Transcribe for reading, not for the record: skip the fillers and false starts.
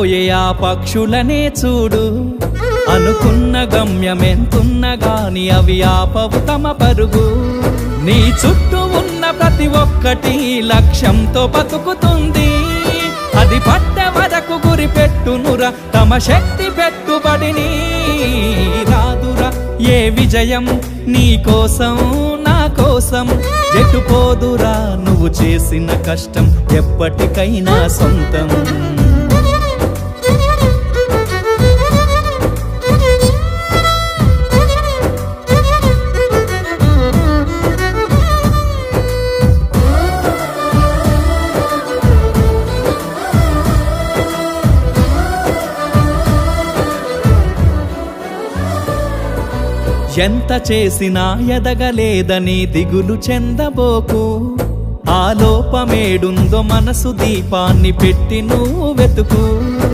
ఆ పక్షులనే చూడు, అనుకున్న గమ్యమెంతున్న గాని అవి ఆపవు తమ పరుగు. నీ చుట్టూ ఉన్న ప్రతి ఒక్కటి లక్ష్యంతో బతుకుతుంది. అది పట్టే వరకు గురి పెట్టునురా తమ శక్తి పెట్టుబడిని. రాదురా ఏ విజయం నీ కోసం నా కోసం, ఎటుపోదురా నువ్వు చేసిన కష్టం ఎప్పటికైనా సొంతం. ఎంత చేసినా ఎదగలేదని దిగులు చెందబోకు. ఆ లోపమేడుందో మనసు దీపాన్ని పెట్టి నువ్వు వెతుకు.